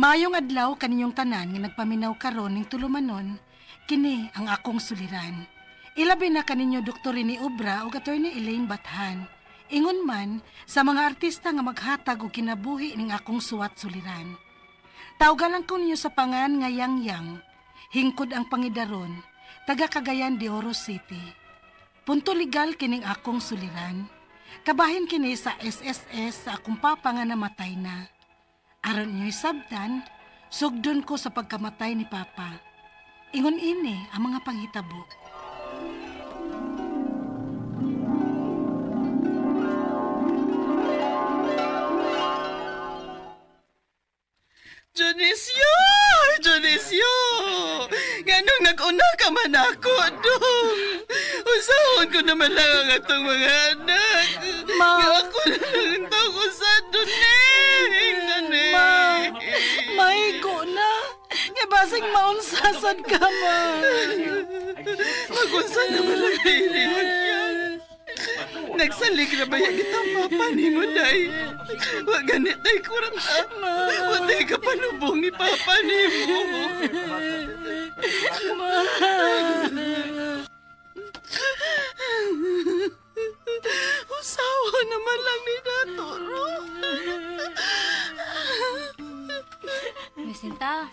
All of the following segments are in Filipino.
Maayong adlaw kaninyong tanan nga nagpaminaw karon ning tulumanon, kini ang akong suliran. Ilabi na kaninyo Dr. ni Obra o Attorney Elaine Bathan. Ingon man sa mga artista nga maghatag og kinabuhi ning akong suwat suliran. Tawgalan ko ninyo sa pangan nga Yang, hingkod ang pangidaron, taga Cagayan de Oro City. Punto legal kining akong suliran. Kabahin kini sa SSS sa akong papa nga namatay na. Aron niyo'y sabdan, sugdon ko sa pagkamatay ni Papa. Ingon ini ang mga panghitabo. Dionisio! Dionisio! Ganong nag-una ka man ako, dong! Usahon ko naman lang ang atong mga anak. Ma! Nga ako na lang itong usad, Duning! Maigo na! Nga basig maunsasad ka, ma! Magunsa naman lang nahiliwag yan. Nagsalig na ba yung kitang papa ni mo, day? Wag ganit na ikurang ama. Wag na ikapanubong ni papa ni mo. Ma! Usawa naman lang ni Natoro. Jacinta,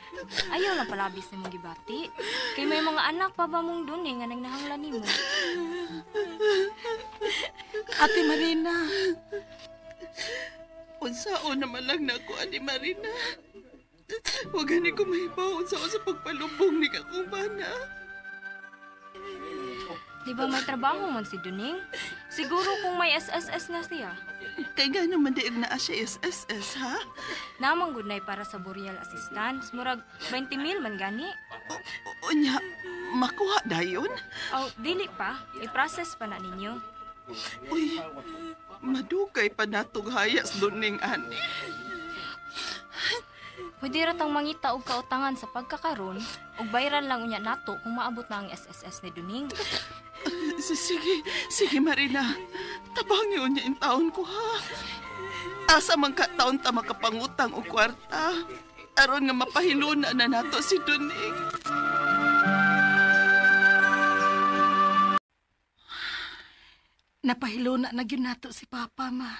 ayaw lang palabis na mong gibati. Kay may mga anak pa ba mong dun nga nagnahanglan ni mo? Ate Marina! Unsao naman lang na ako, Ate Marina. Huwag gani ko mahibaw unsao sa pagpalubong ni kakong bana. Di ba may trabaho man si Duning? Siguro kung may SSS na siya. Kaya nga naman diig na siya SSS, ha? Namang gunay para sa burial assistance. Murag 20,000 man gani. Unya, makuha dayon? O, dili pa. I-process pa na ninyo. Uy, madugay pa natong hayas Duning, ani. Pwede ratang mangita og kautangan sa pagkakaroon ug bayaran lang unya nato kung maabot na ang SSS ni Duning. Sige Marina. Tabang yun niya yung taon ko, ha? Asa man ka taon ta makapangutang o kwarta. Aron nga mapahiluna na nato si Duning. Napahiluna na gyud nato si Papa, ma.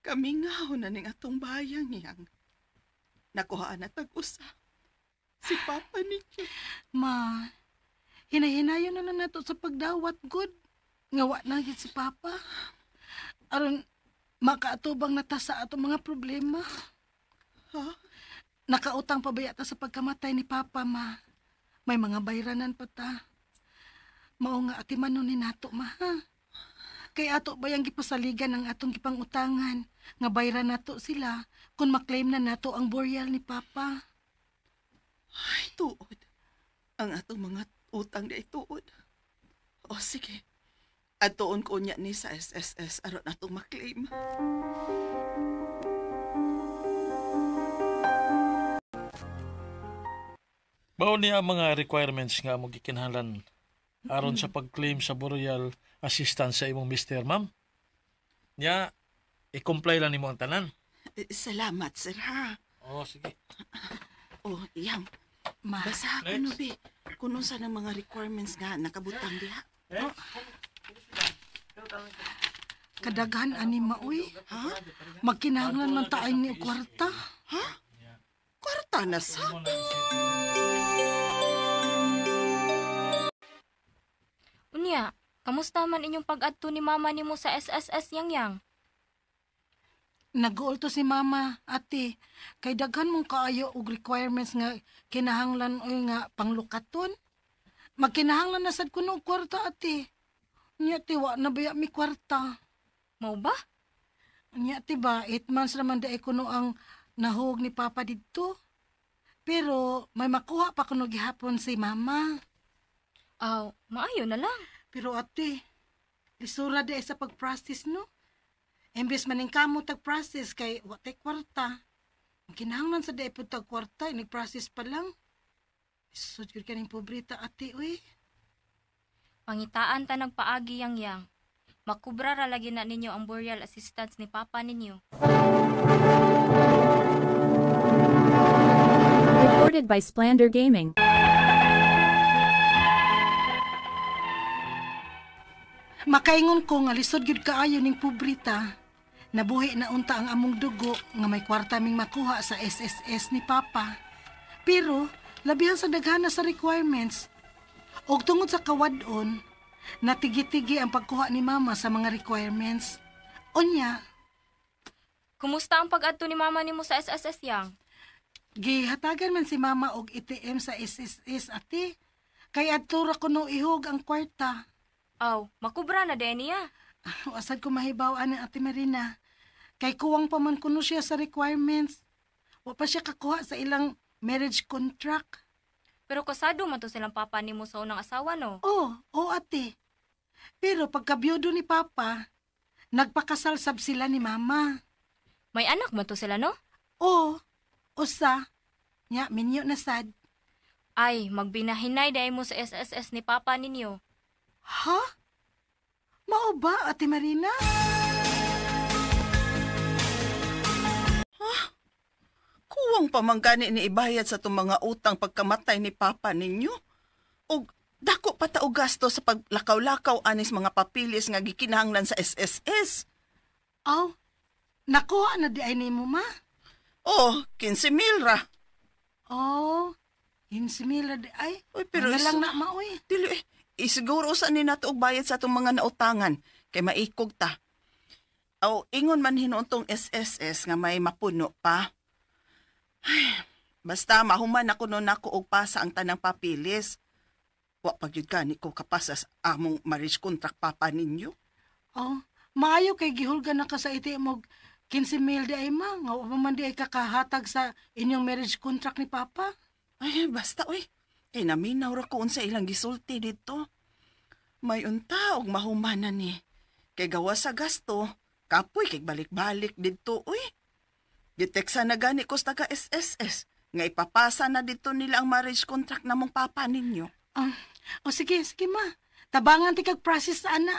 Kami nga na ning atong bayang yang. Nakuhaan na tag-usa. Si Papa ninyo. Ma, hinahinayon na nato sa pagdawat, good. Ngawa na gyud si Papa. Aron makaatubang na ta sa atong mga problema. Ha? Nakautang pa ba yata sa pagkamatay ni Papa, ma? May mga bayranan pa ta. Mao nga atimanon ni nato, ma, ha? Kay ato ba yung gipasaligan ang atong gipangutangan nga bayran nato sila kung maklaim na nato ang burial ni Papa. Ay, tuod. Ang atong mga utang na ituod. O sige. Atoon ko niya ni sa SSS aron atong maklaim. Bao niya ang mga requirements nga mo gikinahanglan aron sa pag-claim sa burial assistance sa imong mister, ma'am? Nya, i-comply lang nimo ang tanan. Salamat, sir, ha? Oh, sige. Oh, yang. Ma, Basa ko no, be. Kuno sa ng mga requirements nga nakabutang diha. kadaghan ani maoy. Ha? Magkinahanglan man ta ay ni kwarta. Ha? Kwarta na sa? Unya, kamusta man inyong pag-adto ni mama nimo sa SSS Yang? Nag-uol to si Mama, ate. Kay daghan mong kaayo og requirements nga kinahanglan oy nga panglukaton. Magkinahanglan na sad kuno og kwarta, ate. Nya tiwa na baya mi kwarta. Mao ba? Nya ti ba 8 months naman daay kuno ang nahug ni Papa didto. Pero may makuha pa kuno gihapon si Mama. Aw, maayo na lang. Pero ate, lisura di ay sa pag-process, no? Imbes maning kamo tag-process kay watay kwarta. Ang kinahanglan sa di ay po tag-kwarta, nag-process pa lang. Isod yun ka ng pobrita, ate, uy. Pangitaan ta nagpaagi Yang. Makubra ra lagi na ninyo ang burial assistance ni Papa ninyo. Recorded by Splander Gaming. Makaingon ko nga lisod gyud kaayo ning pobrita. Nabuhi na unta ang among dugo nga may kwarta ming makuha sa SSS ni Papa. Pero labihan sa daghana sa requirements. Og tungod sa kawadon, natigi-tigi ang pagkuha ni Mama sa mga requirements. Unya, Kumusta ang pag-adto ni mama nimo sa SSS yang? gihatagan man si Mama og ATM sa SSS ate. Kay adto ra kuno ihog ang kwarta. Aw, makubra na din niya. Asad ko mahibaw-an ni Ate Marina. Kay kuwang pa man kuno siya sa requirements. Wa pa siya kakuha sa ilang marriage contract. Pero kasado man to silang papa nimo sa unang asawa, no? Oo ate. Pero pagkabiyudo ni Papa, nagpakasal sab sila ni Mama. May anak man to sila, no? Oo, usa. Nya, minyo na sad. Ay, magbinahinay dahil mo sa SSS ni papa ninyo. Ha? Mao ba, Ate Marina? Kuwang pamanggani ni ibayad sa itong mga utang pagkamatay ni Papa ninyo. O dako pa ta og gasto sa paglakaw-lakaw anis mga papilis nga gikinahanglan sa SSS. Aw, nakuha na di ay ni mo, ma? Oh, 15,000 ra. Oh, insimila di ay. Uy, pero Ano lang na, ma, uy. Dili, isiguro sa ni nato og bayad sa itong mga nautangan kay maikog ta. Aw, ingon man hinuntong SSS nga may mapuno pa. Ay, basta mahuman ako nun ako og pasa ang tanang papilis. Wa pagyud gani ko kapasa sa among marriage contract papa ninyo. Oh, maayo kay gihulga na ka sa iti mo 15,000 di ay, ma. Nga wa man di ay kakahatag sa inyong marriage contract ni Papa. Ay, basta oy. Kay naminaw ra ko unsa ilang gisulti dito. May unta og mahumanan ni. Kay gawa sa gasto, kapoy kay balik-balik dito oy. Giteksa na gani ko sa taga SSS nga ipapasa na dito nila ang marriage contract namong papa ninyo. O sige, ma. Tabangan ti kag process sa ana.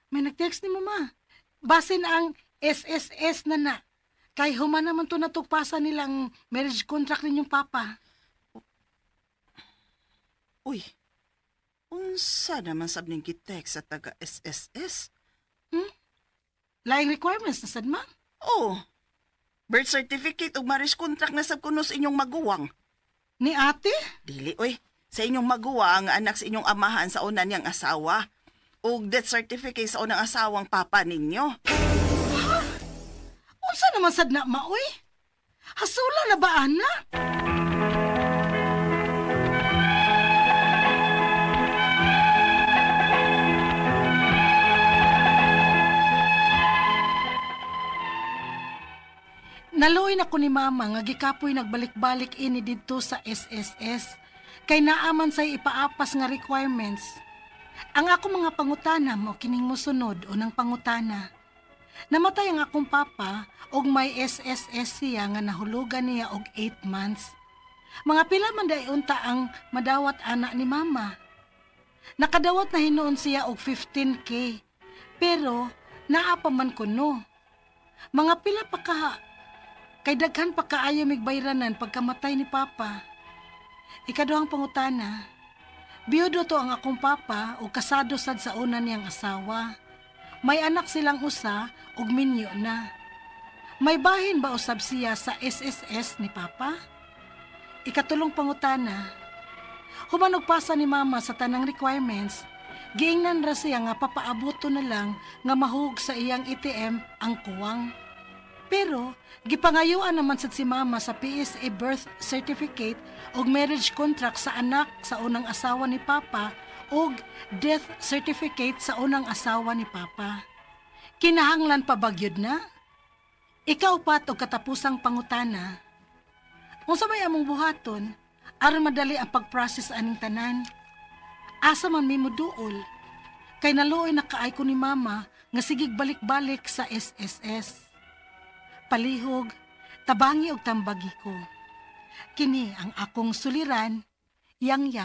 May nag-text ni Mama. Basin ang SSS na. Kay human naman to natugpasa nilang marriage contract ninyong Papa. Uy, unsa naman sab ning gitext sa taga SSS? Laing requirements na sad, ma. Oh, birth certificate ug marriage contract na sab kuno sa inyong maguwang. Ni ate? Dili, oy. Sa inyong maguwang, anak sa inyong amahan sa una niyang asawa. O death certificate sa unang asawang papa ninyo. Unsa naman sad na, ma, uy? Hasula na ba, ana? Naluoy na ko ni Mama nga gikapoy nagbalik-balik ini didto sa SSS kay naaman say ipaapas nga requirements. Ang ako mga pangutana mo kining mosunod unang pangutana. Namatay ang akong papa og may SSS siya nga nahulugan niya og 8 months. Mga pila man day unta ang madawat anak ni Mama. Nakadawat na hinuon siya og 15K. Pero naa pa man kuno. Mga pila pa ka kay daghan pa kaayo migbayranan pagkamatay ni Papa. Ikaduhang pangutana. Biyudo to ang akong papa o kasado sad sa una niyang asawa. May anak silang usa ug minyo na. May bahin ba usab siya sa SSS ni Papa? Ikatulong pangutana. Human og pasa ni Mama sa tanang requirements, giingnan ra siya nga papaabuto na lang nga mahug sa iyang ATM ang kuwang. Pero gipangayuan naman sad si Mama sa PSA birth certificate ug marriage contract sa anak sa unang asawa ni Papa ug death certificate sa unang asawa ni Papa. Kinahanglan pa bagyod na? Ikaw pat og katapusang pangutana. Unsa may among buhaton aron madali ang pag-process aning tanan? Asa man mi moduol? Kay naluoy na kaay ko ni Mama nga sigig balik-balik sa SSS. Palihog, tabangi og tambagi ko. Kini ang akong suliran, Yang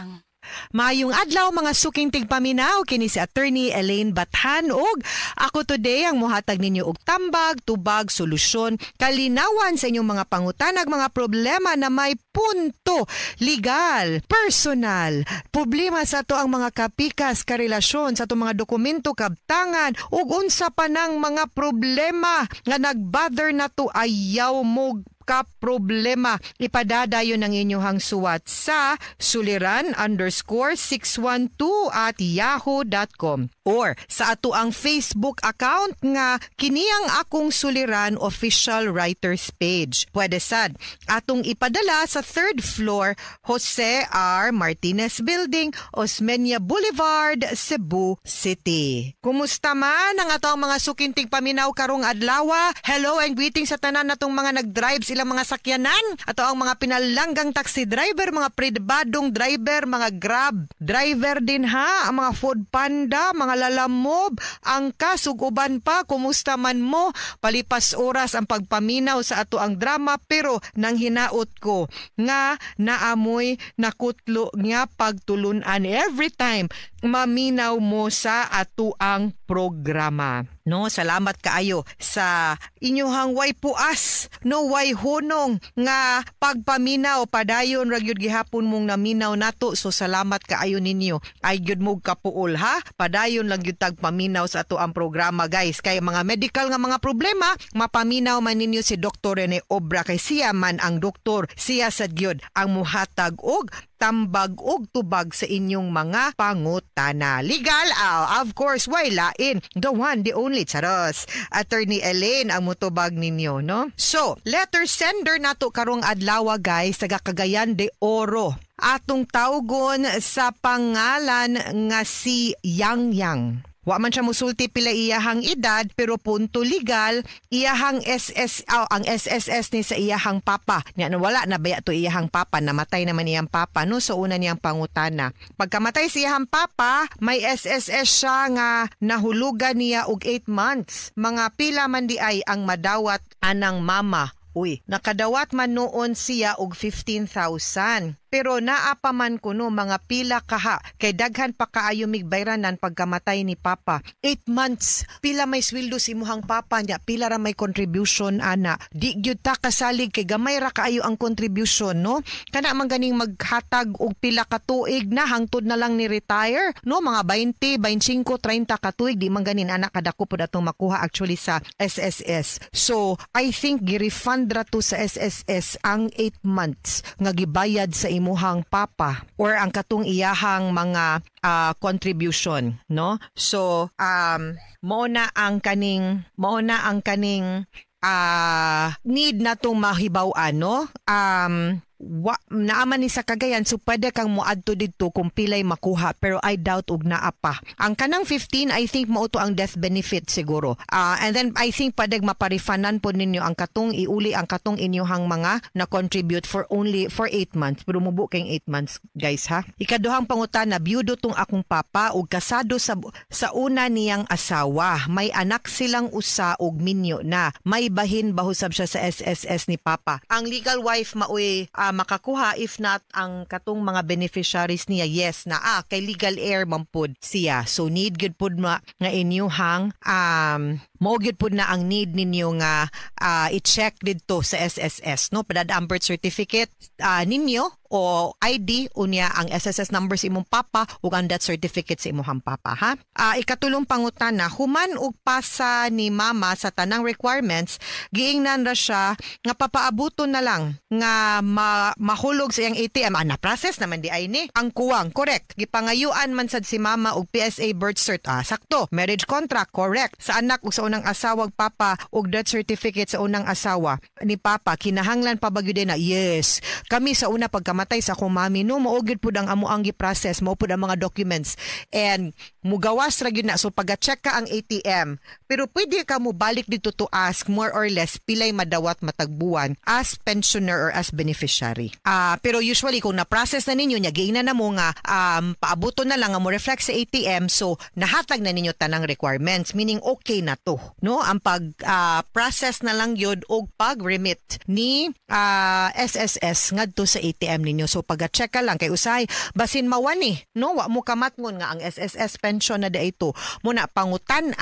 Maayong adlaw mga suking tigpaminaw, kini si Attorney Elaine Bathan ug ako today ang mohatag ninyo og tambag, tubag, solusyon, kalinawan sa inyong mga pangutanag, mga problema na may punto, legal, personal, problema sa to ang mga kapikas, karelasyon, sa to mga dokumento, kabtangan, ug unsa pa ng mga problema nga nagbother na to ayaw mo ka problema. Ipadadayon ng inyong suwat sa suliran_612@yahoo.com or sa ato ang Facebook account nga Kiniyang Akong Suliran Official Writers Page. Pwede sad atong ipadala sa 3rd floor Jose R. Martinez Building, Osmeña Boulevard, Cebu City. Kumusta man ang atong mga sukintig paminaw karong adlaw? Hello and greetings sa tanan natong mga nag-drive ilang mga sakyanan, ato ang mga pinalanggang taxi driver, mga pribadong driver, mga grab driver din ha, ang mga food panda, mga lalamob, angkas ug uban pa. Kumusta man mo? Palipas oras ang pagpaminaw sa ato ang drama, pero nang hinaot ko nga naamoy nakutlo nga pagtulunan every time maminaw mo sa ato ang programa. No, salamat kaayo sa inyohang way puas, no way hunong nga pagpaminaw padayon ra gyud gihapon mong naminaw nato. So salamat kaayo ninyo. Ay gyud mo kapuol ha. Padayon lang gyud tag paminaw sa ato ang programa guys. Kay mga medical nga mga problema, mapaminaw man ninyo si Dr. Rene Obra kay siya man ang doktor. Siya sad gyud ang muhatag og tambag og tubag sa inyong mga pangutana. Legal, of course, why lain? The one, the only, charos. Attorney Elaine ang mutubag ninyo, no? So, letter sender nato karong adlaw guys, taga Cagayan de Oro. Atong tawgon sa pangalan nga si Yang Yang. Wa man siya musulti pila iyahang edad pero punto legal iyahang ang SSS ni sa iyahang papa. Nya wala na baya to iyahang papa, namatay naman iyang papa no so una niyang pangutana. Pagkamatay si iyahang papa, may SSS siya nga nahulugan niya og 8 months. Mga pila man di ay ang madawat anang mama. Uy, nakadawat man noon siya og 15,000. Pero naapa man kuno mga pila kaha kay daghan pa kaayo migbayranan pagkamatay ni papa. 8 months pila may sweldo si imuhang papa niya, pila ra may contribution ana. Di gyud ta kasalig kay gamay ra kaayo ang contribution no. Kana man ganing maghatag og pila ka tuig na hangtod na lang ni retire no, mga 20, 25, 30 ka tuig di man ganin anak kadako pud atong makuha actually sa SSS. So I think gi-refund ra to sa SSS ang 8 months nga gibayad sa imuhang papa or ang katong iyahang mga contribution no. So mao na ang kaning need na tong mahibaw-an no. Naaman ni sa Cagayan so pwede kang moadto dito kung pilay makuha pero I doubt og naa pa. Ang kanang 15 I think mao to ang death benefit siguro. And then I think pwede maparifanan po ninyo ang katong iuli ang katong inyohang mga na contribute for 8 months pero mubo kay 8 months guys ha. Ikaduhang pangutana, byudo tong akong papa ug kasado sa una niyang asawa. May anak silang usa ug minyo na. May bahin bahusab siya sa SSS ni papa. Ang legal wife maoy makakuha if not ang katong mga beneficiaries niya. Yes na kay legal heir man pud siya. So need good pud nga inyuhang mao gyud pud na ang need ninyo nga i-check didto sa SSS no. Padad ang birth certificate ninyo o ID unya ang SSS number sa imong papa ug ang death certificate sa imong papa ha. Ikatulong pangutana, human og pasa ni mama sa tanang requirements, giingnan ra siya nga papaabuton na lang nga mahulog sa iyang ATM. Na process naman di ay ni. Ang kuwang correct. Gipangayuan man sad si mama og PSA birth cert. Sakto. Marriage contract correct. Sa anak ug sa unang asawang papa ug death certificate sa unang asawa ni papa kinahanglan pa ba gyud na? Yes. Kami sa una pagkamatay sa akong mami no maugid pud ang amo ang gi-process mao pud ang mga documents and mugawas ra gyud na. So pag-check ka ang ATM pero pwede ka mo balik dito to ask more or less pilay madawat matagbuan as pensioner or as beneficiary. Pero usually kung na-process na ninyo nya giingnan na mo nga paabuton na lang nga mo reflect sa ATM so nahatag na ninyo tanang requirements meaning okay na to no. Ang process na lang yun og pag-remit ni SSS ngadto sa ATM ninyo. So pag-check ka lang kay usay basin mawani, no? Wa mo kamatngon nga ang SSS pension na daito muna pangutan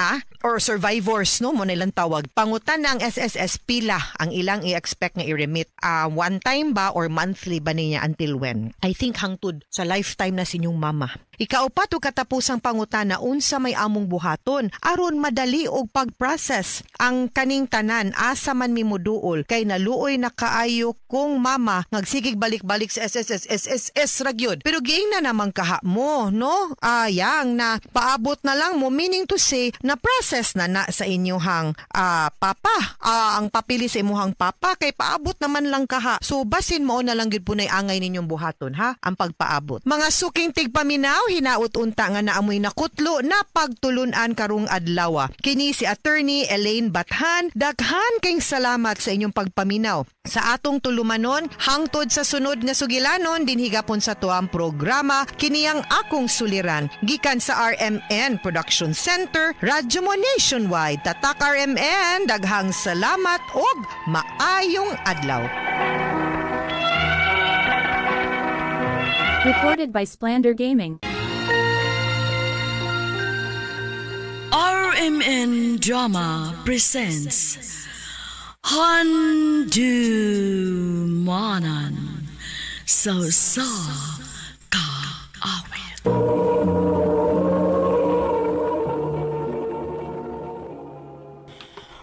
or survivors, no? Mo nilang tawag. Pangutan na ang SSS pila ang ilang i-expect nga i-remit. One time ba or monthly ba niya until when? I think hangtod sa lifetime na sinyong mama. Ikaupat o katapusang pangutana unsa may among buhaton aron madali og pag-process ang kaning tanan asa man mi moduol kay naluoy na kaayo kung mama ngagsigig balik-balik sa SSS ragyod. Pero giing na naman kaha mo, no? Yang na paabot na lang mo, meaning to say na process na sa inyuhang papa. Ang papili sa imuhang papa kay paabot naman lang kaha. So basin mo na lang gyud punay angay ninyong buhaton ha ang pagpaabot. Mga suking tigpaminaw hinaut unta nga naamoy nakutlo na pagtulunan karong adlaw. Kini si Attorney Elaine Bathan. Daghan kayong salamat sa inyong pagpaminaw. Sa atong tulumanon, hangtod sa sunod nga sugilanon, dinhigapon sa tuang programa, kini ang akong suliran. Gikan sa RMN Production Center, Radyo mo Nationwide. Tatak RMN, daghang salamat og maayong adlaw. Recorded by Splander Gaming. RMN Drama presents Handumanan sa Kaawit.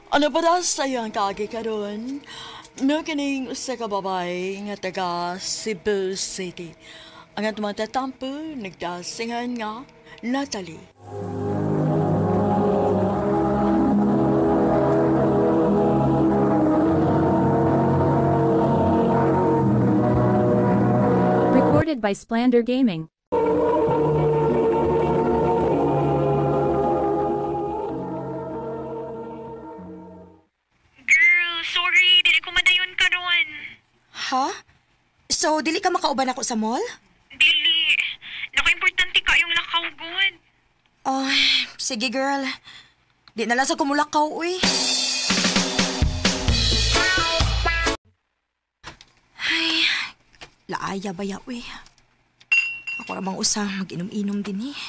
Ano pa daw sayang kagi karon? No kining usa ka babay nga taga Cebu City. Ang atong matatampo nagdasingan nga Natalie. Recorded by Splander Gaming. Ha? So, dili ka makauban ako sa mall? Dili. Naka-importante ka yung lakaw, good. Ay, sige girl. Di na lang sa kumulakaw, uy. Ay, laaya ba ya, uy? Ako ramang usang mag-inom-inom din eh.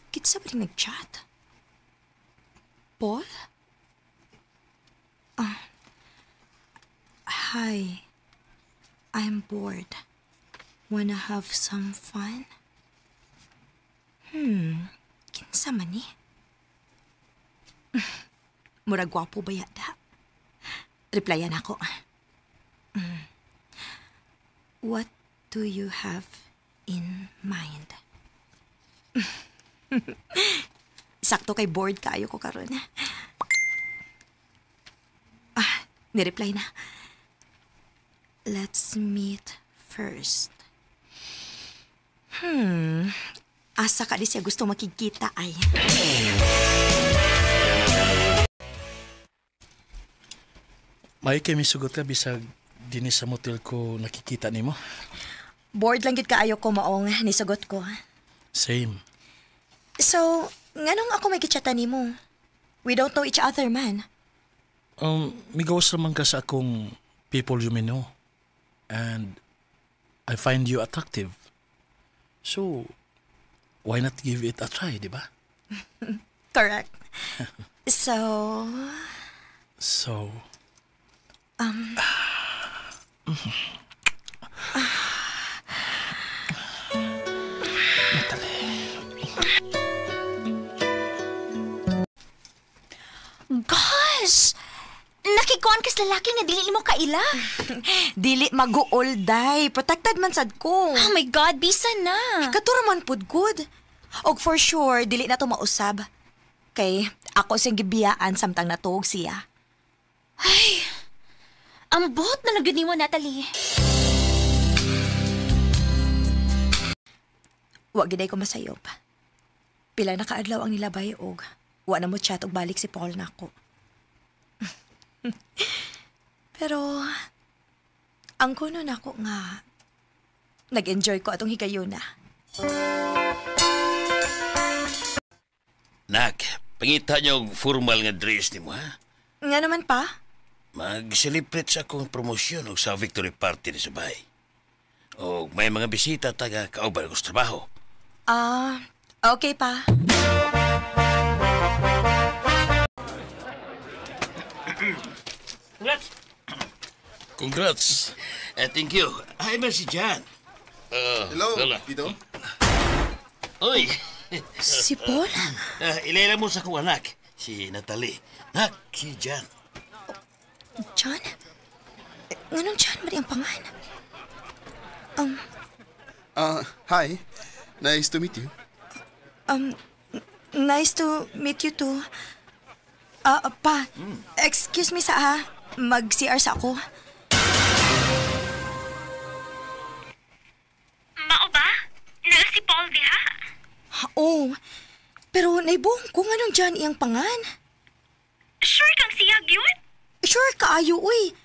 Kitsa ba rin nag-chat? Paul? Hi, I'm bored. Wanna have some fun? Kinsa man ni? Murag gwapo ba yata? Replyan ako. What do you have in mind? Sakto kay bored kayo ko karon. Nireply na. Let's meet first. Asa ka di siya gusto makikita ay. May kami sugot ka bisag dinis sa motel ko nakikita nimo. Bored lang gid kaayo ko maong nisugot ko. Same. So, nganong ako may gichatan nimo? We don't know each other, man. Migawas naman ka sa akong people you may know. And I find you attractive. So, why not give it a try, di ba? Correct. So... Gosh! Nakikuan kas lalaki nga dili mo kaila. Dili mag-uolday. Protected man sad ko. Oh my God, bisa na. Katura man pud good. Og for sure, dili na to mausab. Kay ako siyang gibiyaan samtang natuog siya. Ay, ang buhot na lagyan mo, Natalie. Wa giday ko masayop. Pila na kaadlaw ang nilabay og wa na mo chat og balik si Paul nako. Pero ang kuno nako nga nag-enjoy ko atong higayuna. Nak, pangita niyo og formal nga dress nimo ha? Nga naman pa? Mag-celebrate sa akong promosyon o sa victory party ni Sabay. O may mga bisita taga kauban ko sa trabaho. Okay pa. Congrats! Congrats. Thank you. Hi, man si Jan. Hello, Lola. Tito. Oy! Si Paul? Ilayla mo sa kong anak, si Natalie. Nak, si Jan. John? Nganong John ba ang pangan? Hi. Nice to meet you. Nice to meet you too. Pa, excuse me sa mag-CR sa ako. Mao ba? Na si Paul diha? Oo, pero naibong ko nganong John iyang pangan. Sure kang siyag yun? Sure kaayo, uy.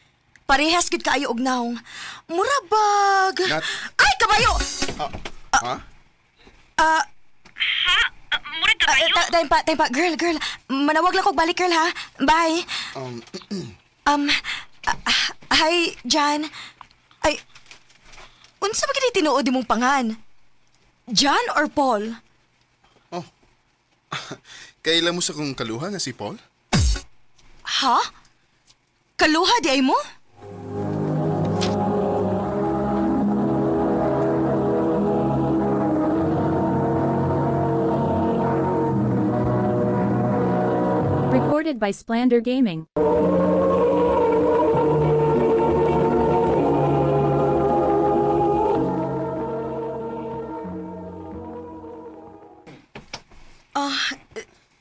Parehas gud kaayo og naong. Murabag. Nat. Ay, kabayo! Ha? Murag kabayo? Time pa. Girl. Manawag lang kog balik, girl, ha? Bye. Hi, John. Ay, unsa ba gini tinuod imong pangan? John or Paul? Kailan mo sa kong kaluha nga si Paul? Ha? Kaluha di ay mo? Recorded by Splander Gaming.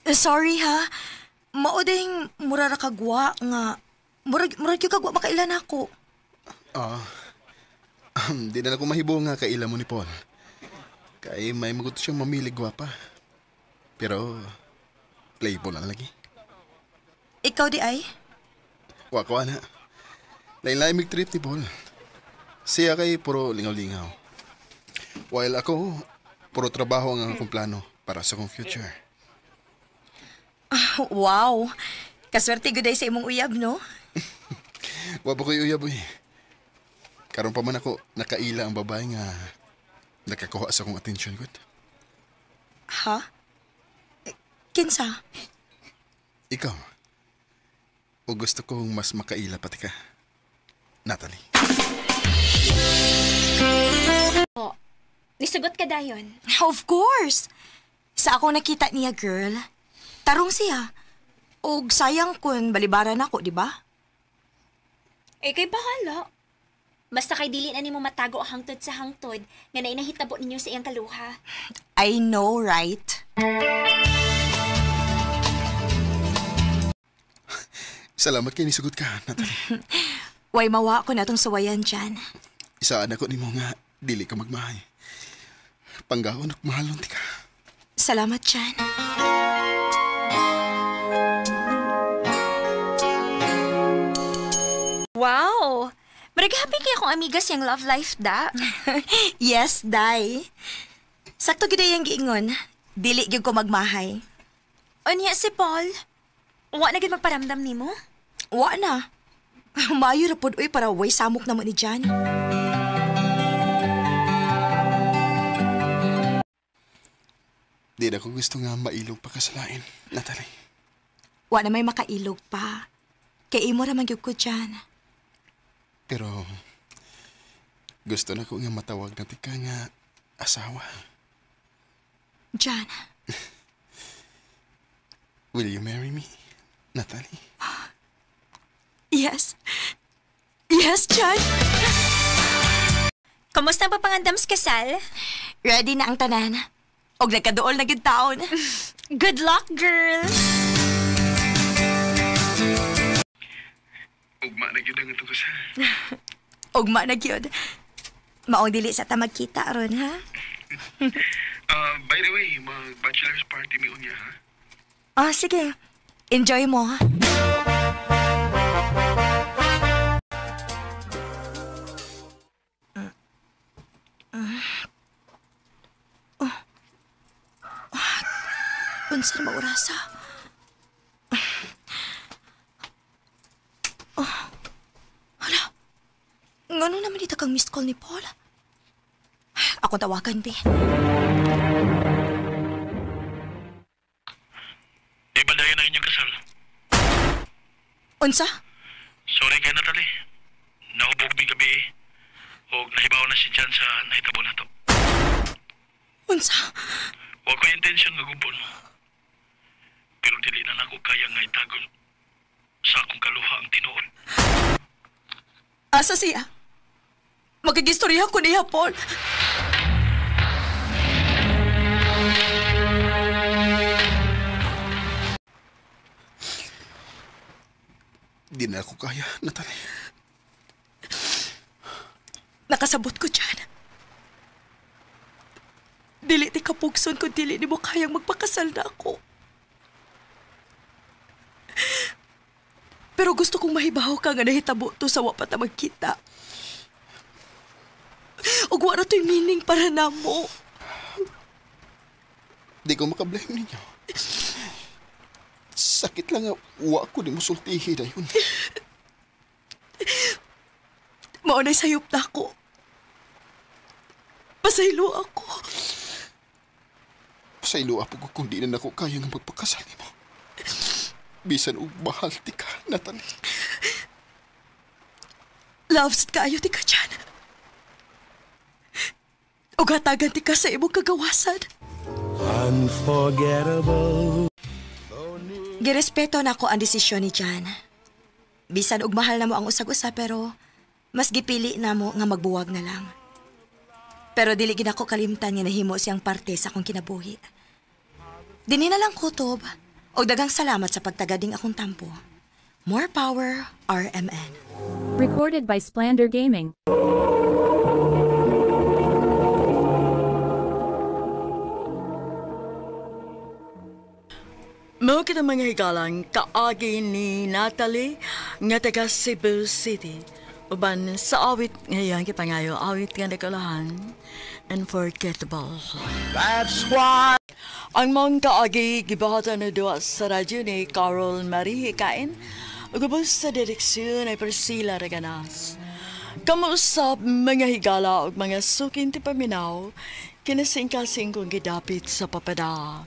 Sorry ha. Mauding mura ra kagwa nga. Murag yung kagwa makailan ako. Di na ako mahibo nga kaila mo ni Paul. Kay may maguto siyang mamili gwapa. Pero, playful lang lagi. Ikaw di ay? Wako na. Lain-lain trip ni Paul. Siya kay puro lingaw-lingaw. While ako, puro trabaho ang akong plano para sa akong future. Wow. Kaswerte guday sa imong uyab, no? Wabo ko'y uyab, uy. Karon pa man ako nakaila ang babae nga nakakuha sa akong atensyon, good. Ha? Kinsa? Ikaw. O gusto kong mas makaila pati ka. Natalie. Nisugot ka dayon. Of course. Sa ako nakita niya, girl. Tarong siya. Og sayang kun balibaran ako, di ba? Kay bahala. Basta kay dili na nimo matago ang hangtod sa hangtod nga nainahitabo ninyo sa iyang kaluha. I know, right? Salamat kay nisugot ka, Natalie. Way mawa ko na tong sawayan dyan. Isaan ako ni mo nga, dili ka magmahay. Panggawon at mahalon ti ka. Salamat dyan. Wow! Marag-happy kaya akong amigas yung love life da. Yes, Day. Sakto gid yung giingon. Dili gyud ko magmahay. Unya si Paul. Wa na gid magparamdam nimo? Wa na. Mayo ra pod uy para way samok na mo ni Jan. Di na ko gusto nga mailog pa kasalain, Natalie. Wa na may makailog pa. Kay imo ra man gyud ko Jan. Pero, gusto na ko nga matawag na tika nga asawa. Jan. Will you marry me, Natalie? Yes. Yes, Jan. Kamusta ang papangandam sa kasal? Ready na ang tanan. Og nagkaduol na gyud taon. Good luck, girl! Ugma na gyud ang itong kasal. Ugma na gyud. Maong dili sa ta magkita ron, ha? By the way, mag-bachelor's party mi unya, ha? Sige. Enjoy mo, ha? Unsa na maurasa? Ngano naman ito kang missed call ni Paul? Ako tawagan, be. Ibadayan na inyong kasal. Unsa? Sorry kay Natalie. Naubog mi gabi o nahibaw na si Jan sa nahitabo na to. Unsa? Wa ko intensyon nga gubon. Pero dili na nako kaya nga itagon sa akong kaluha ang tinuod. Asa siya? Magigistorya ko niya, Paul. Di na ako kaya, Natalie. Nakasabot ko dyan. Dili ti kapugson kung dili ni mo kayang magpakasal na ako. Pero gusto kong mahibaw ka nga nahitabo to sa wapat na magkita. Ug wala to'y meaning para na mo. Di ko makablame ninyo. Sakit lang nga, wa ko di mo sultihi na yun. Maunay sayop na ako. Pasaylo ako. Pasaylo apo ko kung di na ako kaya nga magpakasal mo. Bisan og mahal ti ka, Natalie. Loves kaayo ti ka dyan. Ug hatagan ti ka sa imong kagawasan. Unforgettable. Girespeto na ako ang desisyon ni Jan. Bisan og mahal na mo ang usag-usa pero mas gipili na mo nga magbuwag na lang. Pero dili gid ako kalimtan nga nahimo siyang parte sa akong kinabuhi. Dinhi na lang kutob og daghang salamat sa pagtagading akong tampo. More power, RMN. Recorded by Splander Gaming. Mao kita mga higalang kaagi ni Natalie nga taga Cebu City. Uban sa awit ngayon kipangayo awit nga nakalahan unforgettable. That's why Ang mong kaagi gibahatan na duwa sa radyo ni Carol Marie Hikain ug ubos sa direksyon ay Priscilla Reganas. Kamuusap mga higala ug mga sukin ti paminaw kinasingkasing kong gidapit sa papada.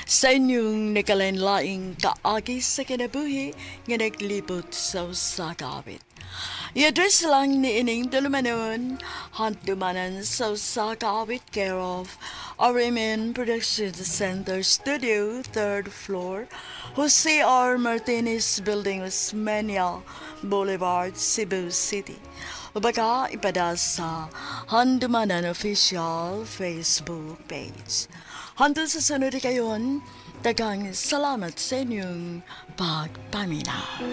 Sa inyong nakalain-laing kaagi sa kinabuhi nga naglibot sa usakawit. I-address lang ni ining tulumanon, handumanan sa usakawit care of RMN Production Center Studio, 3rd floor, Jose R. Martinez Building, Osmeña Boulevard, Cebu City. O baka ipada sa Handumanan Official Facebook page. Hantod sa sunod kayon, daghang salamat sa inyong pagpaminaw.